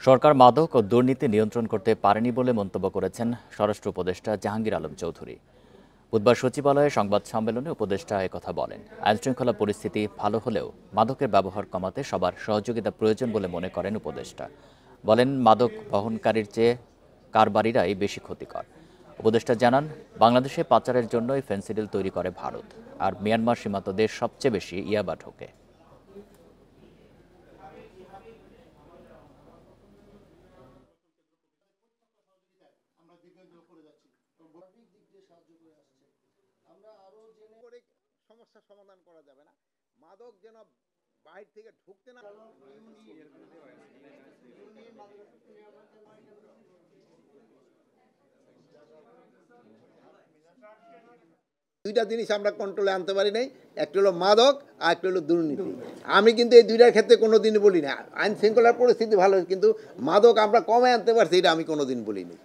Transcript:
সরকার মাদক ও দুর্নীতি নিয়ন্ত্রণ করতে পারেনি বলে মন্তব্য করেছেন স্বরাষ্ট্র উপদেষ্টা জাহাঙ্গীর আলম চৌধুরী। বুধবার সচিবালয়ে সংবাদ সম্মেলনে উপদেষ্টা একথা বলেন। আইনশৃঙ্খলা পরিস্থিতি ভালো হলেও মাদকের ব্যবহার কমাতে সবার সহযোগিতা প্রয়োজন বলে মনে করেন উপদেষ্টা। বলেন, মাদক বহনকারীর চেয়ে কারবারিরাই বেশি ক্ষতিকর। উপদেষ্টা জানান, বাংলাদেশে পাচারের জন্যই ফেনসিডিল তৈরি করে ভারত, আর মিয়ানমার সীমান্ত দেশ সবচেয়ে বেশি ইয়াবা ঢোকে। সমস্যার সমাধান করা যাবে না। মাদক যেন বাইরে থেকে ঢুকতে না। দুইটা জিনিস আমরা কন্ট্রোলে আনতে পারি নাই, একটা হলো মাদক আর একটা হলো দুর্নীতি। আমি কিন্তু এই দুইটার ক্ষেত্রে কোনো দিন বলি না আইন শৃঙ্খলার পরিস্থিতি ভালো, কিন্তু মাদক আমরা কমে আনতে পারছি এটা আমি কোনোদিন বলিনি।